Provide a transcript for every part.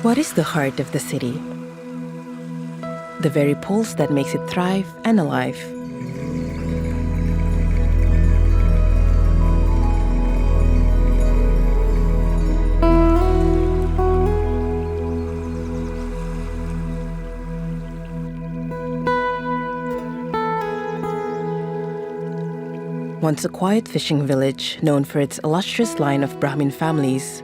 What is the heart of the city? The very pulse that makes it thrive and alive. Once a quiet fishing village known for its illustrious line of Brahmin families,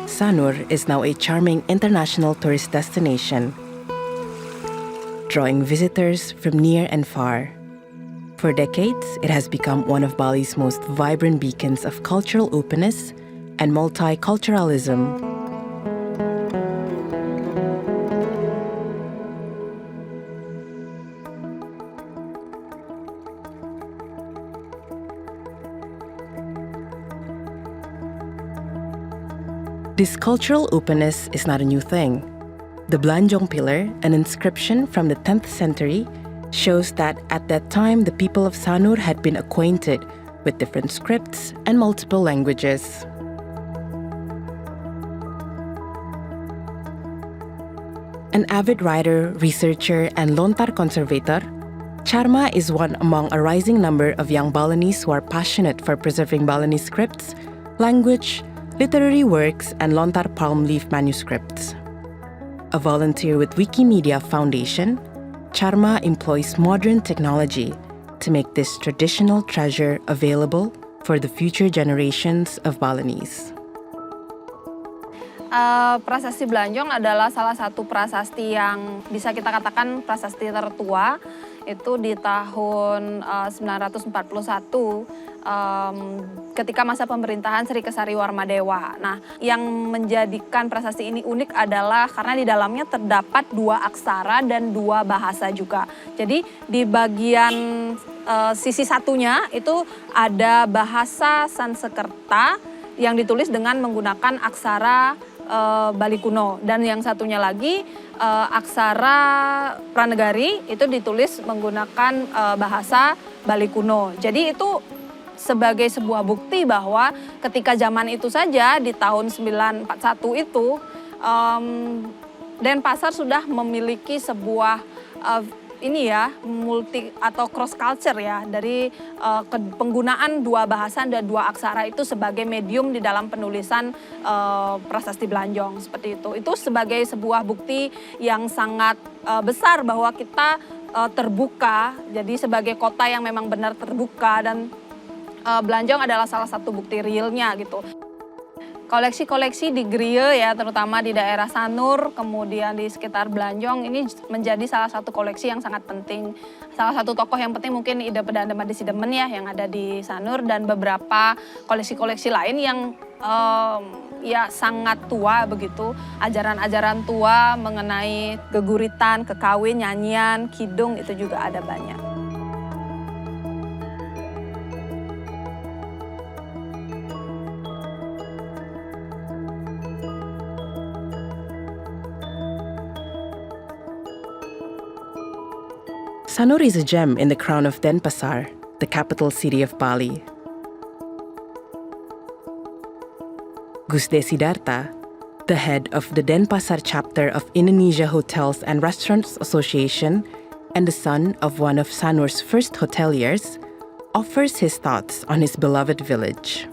Sanur is now a charming international tourist destination, drawing visitors from near and far. For decades, it has become one of Bali's most vibrant beacons of cultural openness and multiculturalism. This cultural openness is not a new thing. The Blanjong Pillar, an inscription from the 10th century, shows that at that time the people of Sanur had been acquainted with different scripts and multiple languages. An avid writer, researcher, and lontar conservator, Charma is one among a rising number of young Balinese who are passionate for preserving Balinese scripts, language, literary works, and lontar palm leaf manuscripts. A volunteer with Wikimedia Foundation, Charma employs modern technology to make this traditional treasure available for the future generations of Balinese. Prasasti Blanjong adalah salah satu prasasti yang bisa kita katakan prasasti tertua. Itu di tahun 941 ketika masa pemerintahan Sri Kesari Warmadewa. Nah, yang menjadikan prasasti ini unik adalah karena di dalamnya terdapat 2 aksara dan 2 bahasa juga. Jadi di bagian sisi satunya itu ada bahasa Sanskerta yang ditulis dengan menggunakan aksara Bali kuno, dan yang satunya lagi aksara Pranegari itu ditulis menggunakan bahasa Bali kuno. Jadi itu sebagai sebuah bukti bahwa ketika zaman itu saja di tahun 941 Denpasar sudah memiliki sebuah multi atau cross culture ya, dari penggunaan 2 bahasa dan 2 aksara itu sebagai medium di dalam penulisan prasasti Blanjong seperti itu. Itu sebagai sebuah bukti yang sangat besar bahwa kita terbuka, jadi sebagai kota yang memang benar terbuka, dan Blanjong adalah salah satu bukti realnya gitu. Koleksi-koleksi di Griya ya, terutama di daerah Sanur, kemudian di sekitar Blanjong, ini menjadi salah satu koleksi yang sangat penting. Salah satu tokoh yang penting mungkin Ida Pedanda Madisidemen ya, yang ada di Sanur, dan beberapa koleksi-koleksi lain yang sangat tua begitu. Ajaran-ajaran tua mengenai geguritan, kekawin, nyanyian, kidung itu juga ada banyak. Sanur is a gem in the crown of Denpasar, the capital city of Bali. Gusde Siddhartha, the head of the Denpasar chapter of Indonesia Hotels and Restaurants Association and the son of one of Sanur's first hoteliers, offers his thoughts on his beloved village.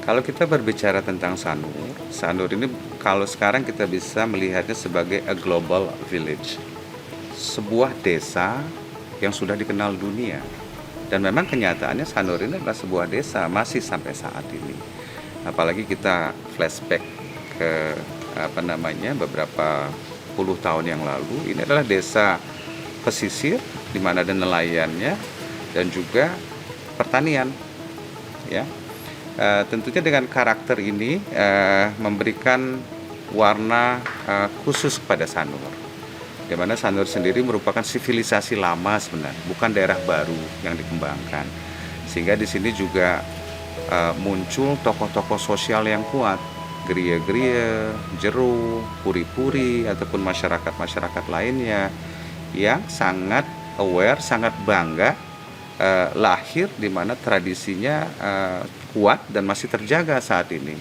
Kalau kita berbicara tentang Sanur ini kalau sekarang kita bisa melihatnya sebagai a global village. Sebuah desa yang sudah dikenal dunia. Dan memang kenyataannya Sanur ini adalah sebuah desa masih sampai saat ini. Apalagi kita flashback ke beberapa puluh tahun yang lalu, ini adalah desa pesisir di mana ada nelayannya dan juga pertanian. Ya. Tentunya dengan karakter ini memberikan warna khusus kepada Sanur. Di mana Sanur sendiri merupakan sivilisasi lama sebenarnya, bukan daerah baru yang dikembangkan. Sehingga di sini juga muncul tokoh-tokoh sosial yang kuat, geria-geria, jero, puri-puri, ataupun masyarakat-masyarakat lainnya yang sangat aware, sangat bangga lahir di mana tradisinya kuat dan masih terjaga saat ini.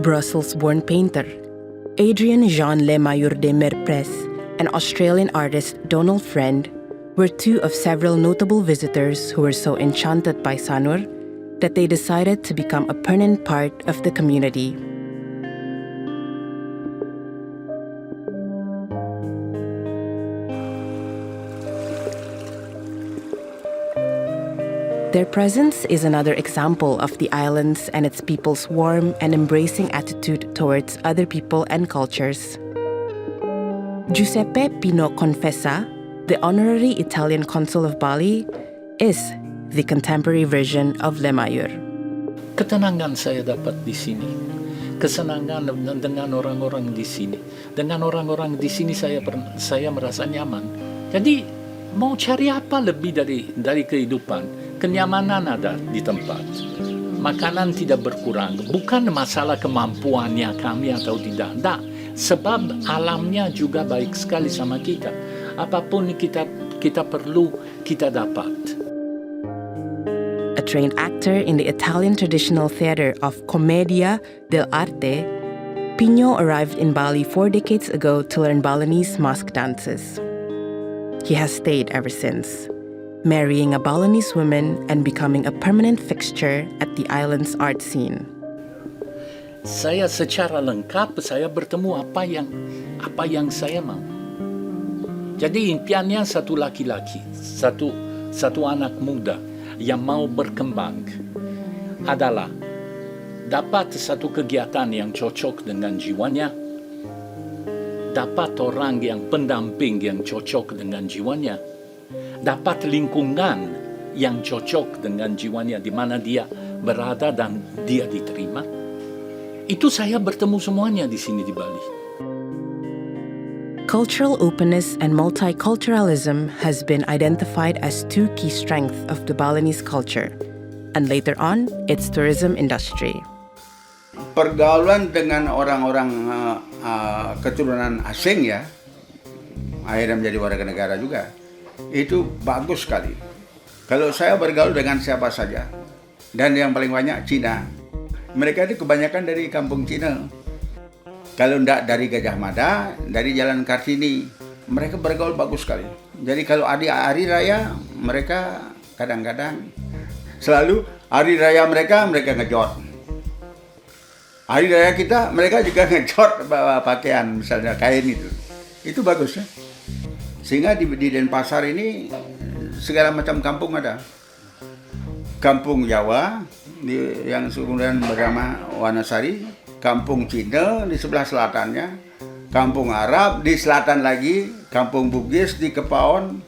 Brussels-born painter Adrien Jean Lemayur de Merpres and Australian artist Donald Friend were two of several notable visitors who were so enchanted by Sanur that they decided to become a permanent part of the community. Their presence is another example of the islands and its people's warm and embracing attitude towards other people and cultures. Giuseppe Pino Confessa, the honorary Italian consul of Bali, is the contemporary version of Lemayur. Ketenangan saya dapat di sini. Kesenangan dengan orang-orang di sini. Dengan orang-orang di sini saya merasa nyaman. Jadi mau cari apa lebih dari kehidupan? Kenyamanan ada di tempat. Makanan tidak berkurang. Bukan masalah kemampuannya kami atau tidak. Tidak. Sebab alamnya juga baik sekali sama kita. Apapun kita perlu, kita dapat. A trained actor in the Italian traditional theater of Commedia dell'arte, Pino arrived in Bali 4 decades ago to learn Balinese mask dances. He has stayed ever since, marrying a Balinese woman and becoming a permanent fixture at the island's art scene. Saya secara lengkap saya bertemu apa yang saya mau. Jadi impiannya satu laki-laki, satu anak muda yang mau berkembang adalah dapat satu kegiatan yang cocok dengan jiwanya, dapat orang yang pendamping yang cocok dengan jiwanya, dapat lingkungan yang cocok dengan jiwanya di mana dia berada dan dia diterima. Itu saya bertemu semuanya di sini di Bali. Cultural openness and multiculturalism has been identified as two key strengths of the Balinese culture, and later on, its tourism industry. Pergaulan dengan orang-orang keturunan asing ya, akhirnya menjadi warga negara juga, itu bagus sekali. Kalau saya bergaul dengan siapa saja, dan yang paling banyak Cina, mereka itu kebanyakan dari kampung Cina. Kalau tidak dari Gajah Mada, dari Jalan Kartini, mereka bergaul bagus sekali. Jadi kalau hari raya, mereka kadang-kadang selalu hari raya mereka ngejot. Hari raya kita, mereka juga ngejot pakaian, misalnya kain itu. Itu bagus ya. Sehingga di Denpasar ini segala macam kampung ada. Kampung Jawa, yang kemudian bernama Wanasari, kampung Cina di sebelah selatannya, kampung Arab di selatan lagi, kampung Bugis di Kepaon,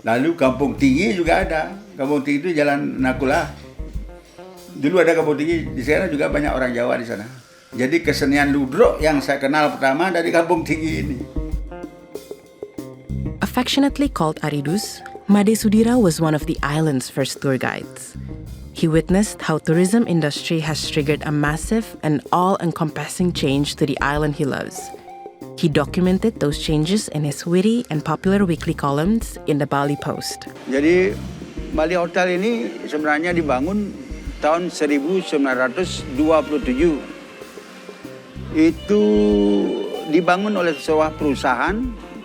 lalu kampung Tinggi juga ada. Kampung Tinggi itu Jalan Nakula. Dulu ada kampung Tinggi, di sana juga banyak orang Jawa di sana. Jadi kesenian ludruk yang saya kenal pertama dari kampung Tinggi ini. Affectionately called Aridus, Made Sudira was one of the island's first tour guides. He witnessed how tourism industry has triggered a massive and all-encompassing change to the island he loves. He documented those changes in his witty and popular weekly columns in the Bali Post. Jadi Bali Hotel ini sebenarnya dibangun tahun 1927. Itu dibangun oleh sebuah perusahaan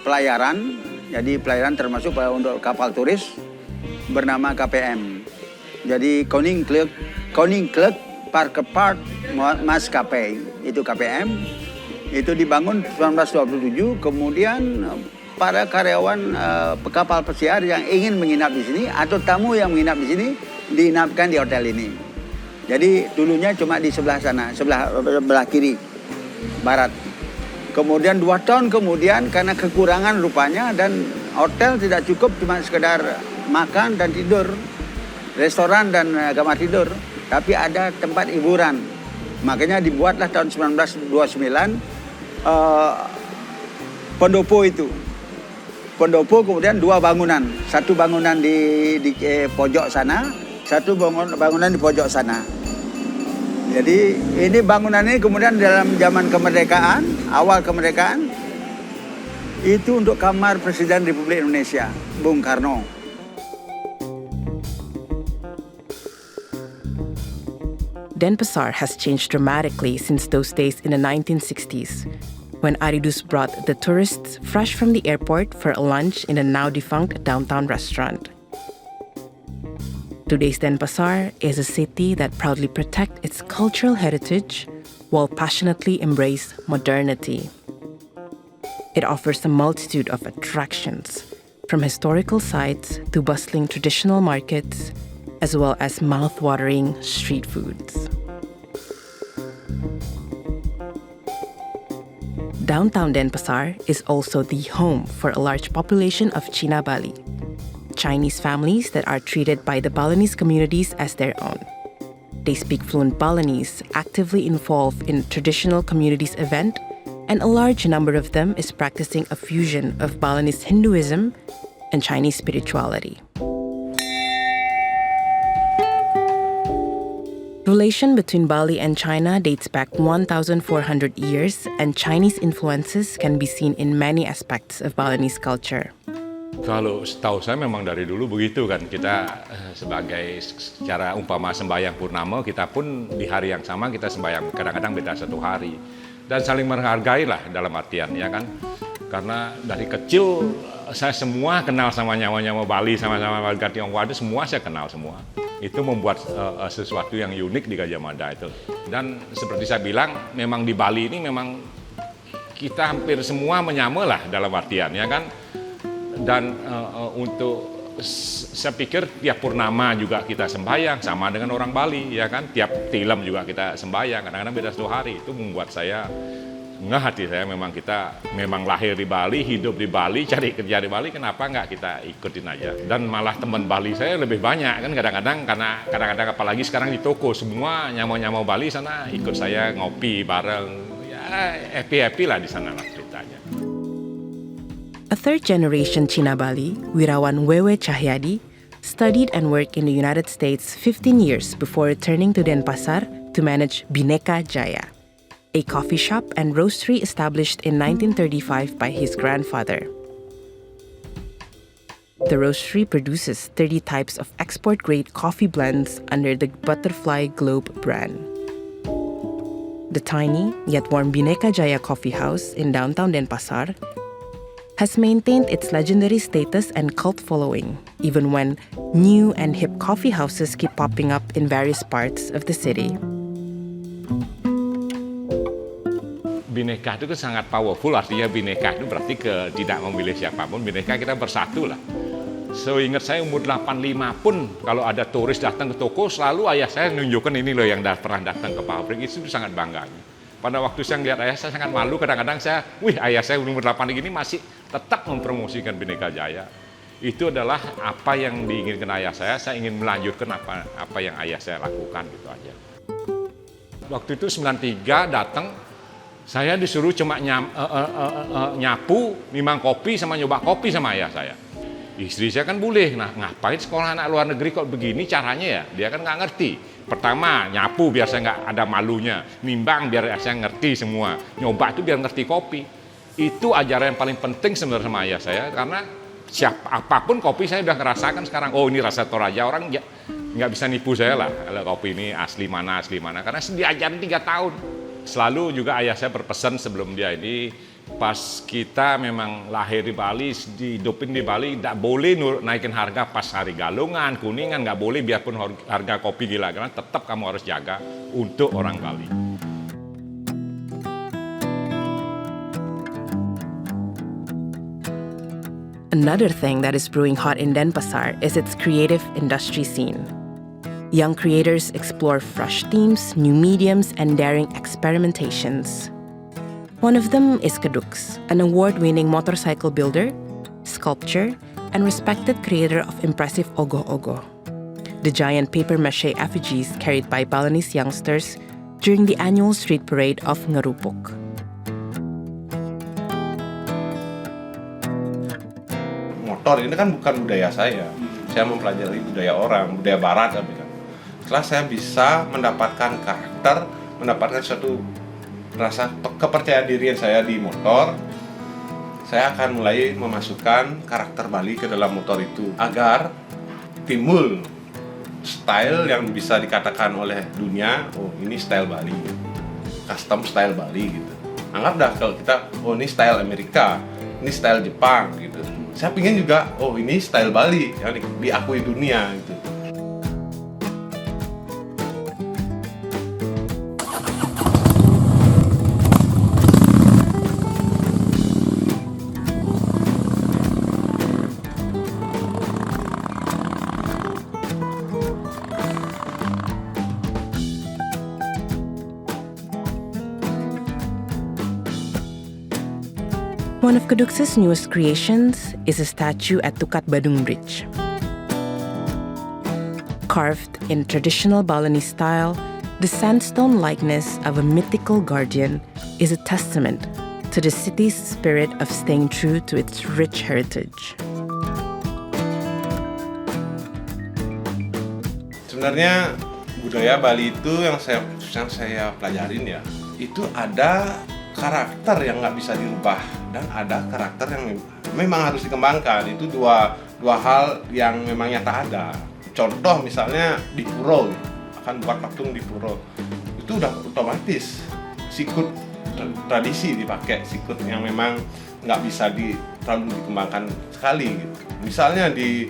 pelayaran, jadi pelayaran termasuk untuk kapal turis bernama KPM. Jadi Koninklijk Parkevaart Maskapai, itu KPM. Itu dibangun 1927, kemudian para karyawan kapal pesiar yang ingin menginap di sini atau tamu yang menginap di sini diinapkan di hotel ini. Jadi dulunya cuma di sebelah sana, sebelah kiri barat. Kemudian 2 tahun kemudian karena kekurangan rupanya dan hotel tidak cukup cuma sekedar makan dan tidur, restoran dan kamar tidur, tapi ada tempat hiburan. Makanya dibuatlah tahun 1929 pendopo itu. Pendopo kemudian 2 bangunan. Satu bangunan di pojok sana, satu bangunan di pojok sana. Jadi ini bangunan ini kemudian dalam zaman kemerdekaan, awal kemerdekaan, itu untuk kamar Presiden Republik Indonesia, Bung Karno. Denpasar has changed dramatically since those days in the 1960s, when Aridus brought the tourists fresh from the airport for a lunch in a now-defunct downtown restaurant. Today's Denpasar is a city that proudly protects its cultural heritage while passionately embrace modernity. It offers a multitude of attractions, from historical sites to bustling traditional markets, as well as mouth-watering street foods. Downtown Denpasar is also the home for a large population of Cina Bali, Chinese families that are treated by the Balinese communities as their own. They speak fluent Balinese, actively involved in traditional communities event, and a large number of them is practicing a fusion of Balinese Hinduism and Chinese spirituality. Relation between Bali and China dates back 1,400 years, and Chinese influences can be seen in many aspects of Balinese culture. Kalau setahu saya memang dari dulu begitu kan, kita sebagai secara umpama sembahyang purnama, kita pun di hari yang sama kita sembahyang, kadang-kadang beda satu hari. Dan saling menghargai lah dalam artian ya kan, karena dari kecil saya semua kenal sama nyawa-nyawa Bali, sama-sama warga Tionghoa itu semua saya kenal semua. Itu membuat sesuatu yang unik di Gajah Mada itu. Dan seperti saya bilang, memang di Bali ini memang kita hampir semua menyama lah dalam artian ya kan. Dan untuk saya pikir tiap purnama juga kita sembahyang sama dengan orang Bali ya kan, tiap tilam juga kita sembahyang, kadang-kadang beda satu hari. Itu membuat saya hati saya memang lahir di Bali, hidup di Bali, cari kerja di Bali, kenapa nggak kita ikutin aja. Dan malah teman Bali saya lebih banyak kan, kadang-kadang apalagi sekarang di toko semua nyamau-nyamau Bali sana ikut saya ngopi bareng, ya happy lah di sana lah ceritanya. A third-generation Cina Bali, Wirawan Wewe Cahyadi, studied and worked in the United States 15 years before returning to Denpasar to manage Bhinneka Jaya, a coffee shop and roastery established in 1935 by his grandfather. The roastery produces 30 types of export-grade coffee blends under the Butterfly Globe brand. The tiny yet warm Bhinneka Jaya Coffee House in downtown Denpasar has maintained its legendary status and cult following, even when new and hip coffee houses keep popping up in various parts of the city. Bhinneka itu sangat powerful, artinya Bhinneka itu berarti tidak memilih siapapun, Bhinneka kita bersatu lah. So ingat saya umur 85 pun kalau ada turis datang ke toko, selalu ayah saya nunjukkan ini loh yang pernah datang ke pabrik, itu sangat bangga. Pada waktu saya ngeliat ayah saya sangat malu, kadang-kadang ayah saya umur 85 ini masih tetap mempromosikan Bhinneka Jaya. Itu adalah apa yang diinginkan ayah saya ingin melanjutkan apa yang ayah saya lakukan gitu aja. Waktu itu 93 datang, saya disuruh cuma nyapu, nimang kopi sama nyoba kopi sama ayah saya. Istri saya kan boleh, nah ngapain sekolah anak luar negeri kok begini caranya ya? Dia kan nggak ngerti. Pertama nyapu biar saya nggak ada malunya, nimbang biar saya ngerti semua, nyoba itu biar ngerti kopi. Itu ajaran yang paling penting sebenarnya sama ayah saya, karena apapun kopi saya udah ngerasakan sekarang. Oh ini rasa Toraja, orang nggak bisa nipu saya lah kalau kopi ini asli mana, karena diajarin 3 tahun. Selalu juga ayah saya berpesan sebelum dia ini, pas kita memang lahir di Bali, dihidupin di Bali, tidak boleh naikin harga pas hari Galungan, Kuningan, nggak boleh, biarpun harga kopi gila, karena tetap kamu harus jaga untuk orang Bali. Another thing that is brewing hot in Denpasar is its creative industry scene. Young creators explore fresh themes, new mediums, and daring experimentations. One of them is Kadux, an award-winning motorcycle builder, sculptor, and respected creator of impressive ogoh-ogoh, the giant paper-mache effigies carried by Balinese youngsters during the annual street parade of Ngarupok. Motor ini kan bukan budaya saya mempelajari budaya orang, budaya barat. Setelah saya bisa mendapatkan karakter, mendapatkan suatu rasa kepercayaan diri saya di motor, saya akan mulai memasukkan karakter Bali ke dalam motor itu agar timbul style yang bisa dikatakan oleh dunia, oh ini style Bali, custom style Bali gitu. Anggap dah kalau kita, oh ini style Amerika, ini style Jepang gitu. Saya pingin juga, oh ini style Bali yang diakui dunia gitu. One of Kedux's newest creations is a statue at Tukat Badung Bridge. Carved in traditional Balinese style, the sandstone likeness of a mythical guardian is a testament to the city's spirit of staying true to its rich heritage. Sebenarnya budaya Bali itu yang saya pelajarin ya, itu ada karakter yang nggak bisa dirubah dan ada karakter yang memang harus dikembangkan. Itu dua hal yang memang nyata ada. Contoh misalnya di Puro, akan buat patung di Puro, itu udah otomatis sikut tradisi dipakai, sikut yang memang nggak bisa terlalu dikembangkan sekali gitu. Misalnya di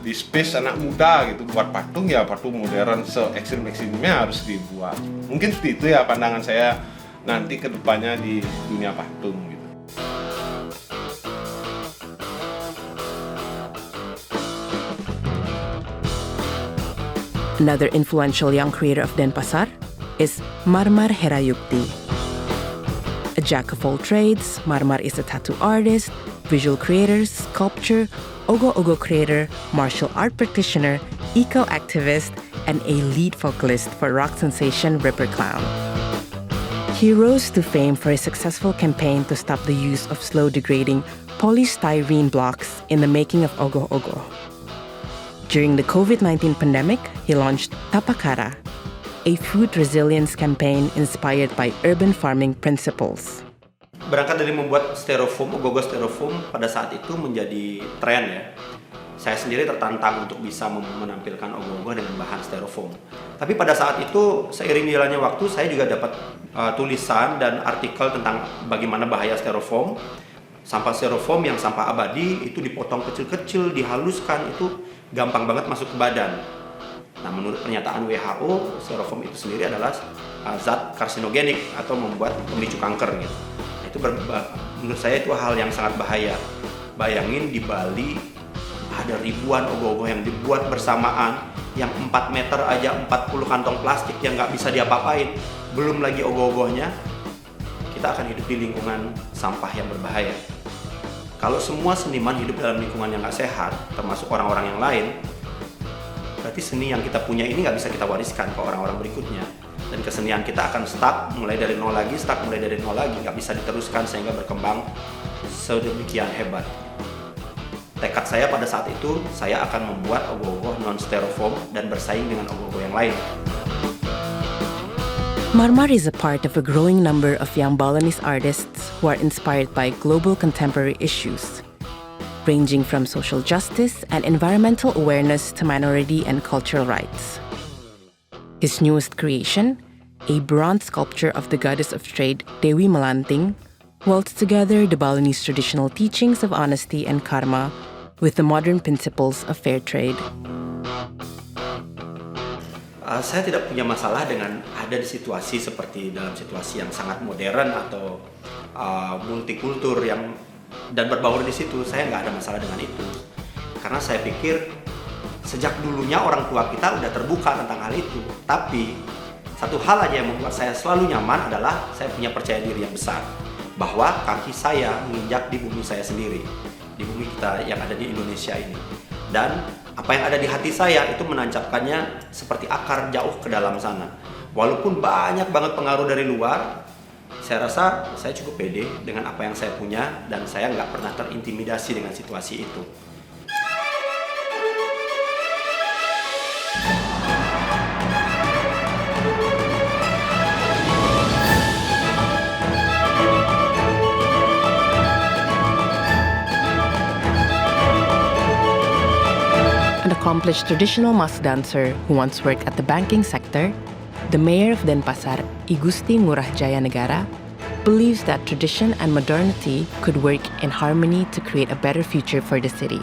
space anak muda gitu buat patung, ya patung modern se-ekstrim-ekstrimnya harus dibuat. Mungkin seperti itu ya pandangan saya nanti ke depannya di dunia patung gitu. Another influential young creator of Denpasar is Marmar Herayukti. A jack of all trades, Marmar is a tattoo artist, visual creator, sculptor, ogo-ogo creator, martial art practitioner, eco-activist, and a lead vocalist for rock sensation Ripper Clown. He rose to fame for his successful campaign to stop the use of slow-degrading polystyrene blocks in the making of ogo-ogo. During the COVID-19 pandemic, he launched Tapakara, a food resilience campaign inspired by urban farming principles. Berangkat dari membuat styrofoam, ogo-ogo styrofoam pada saat itu menjadi tren ya. Saya sendiri tertantang untuk bisa menampilkan ogo-ogo dengan bahan styrofoam. Tapi pada saat itu, seiring jalannya waktu, saya juga dapat tulisan dan artikel tentang bagaimana bahaya styrofoam. Sampah styrofoam yang sampah abadi itu dipotong kecil-kecil, dihaluskan, itu gampang banget masuk ke badan. Nah, menurut pernyataan WHO, styrofoam itu sendiri adalah zat karsinogenik atau membuat pemicu kanker gitu. Itu menurut saya itu hal yang sangat bahaya. Bayangin di Bali ada ribuan ogo-ogo yang dibuat bersamaan, yang 4 meter aja 40 kantong plastik yang nggak bisa diapa-apain. Belum lagi ogo-ogonya, kita akan hidup di lingkungan sampah yang berbahaya. Kalau semua seniman hidup dalam lingkungan yang nggak sehat, termasuk orang-orang yang lain, berarti seni yang kita punya ini nggak bisa kita wariskan ke orang-orang berikutnya. Dan kesenian kita akan stuck, mulai dari nol lagi, nggak bisa diteruskan sehingga berkembang sedemikian hebat. Tekad saya pada saat itu, saya akan membuat ogo-ogo non-styrofoam dan bersaing dengan ogo-ogo yang lain. Marmar is a part of a growing number of young Balinese artists who are inspired by global contemporary issues, ranging from social justice and environmental awareness to minority and cultural rights. His newest creation, a bronze sculpture of the goddess of trade, Dewi Melanting, welds together the Balinese traditional teachings of honesty and karma with the modern principles of fair trade. Saya tidak punya masalah dengan ada di situasi seperti dalam situasi yang sangat modern atau multikultur dan berbaur di situ. Saya nggak ada masalah dengan itu, karena saya pikir sejak dulunya orang tua kita udah terbuka tentang hal itu. Tapi satu hal aja yang membuat saya selalu nyaman adalah saya punya percaya diri yang besar bahwa kaki saya menginjak di bumi saya sendiri, di bumi kita yang ada di Indonesia ini. Dan apa yang ada di hati saya itu menancapkannya seperti akar jauh ke dalam sana. Walaupun banyak banget pengaruh dari luar, saya rasa saya cukup pede dengan apa yang saya punya dan saya nggak pernah terintimidasi dengan situasi itu. An accomplished traditional mask dancer who once worked at the banking sector, the mayor of Denpasar, Igusti Ngurah Jaya Negara, believes that tradition and modernity could work in harmony to create a better future for the city.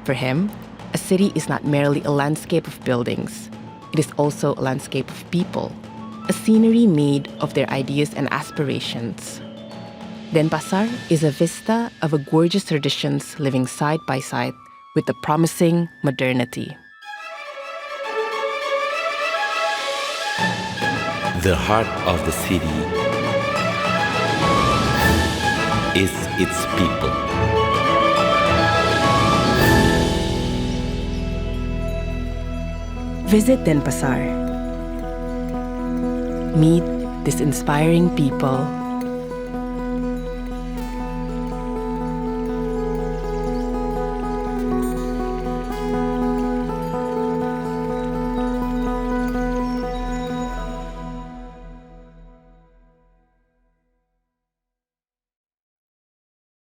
For him, a city is not merely a landscape of buildings. It is also a landscape of people, a scenery made of their ideas and aspirations. Denpasar is a vista of a gorgeous traditions living side by side with the promising modernity. The heart of the city is its people. Visit Denpasar. Meet these inspiring people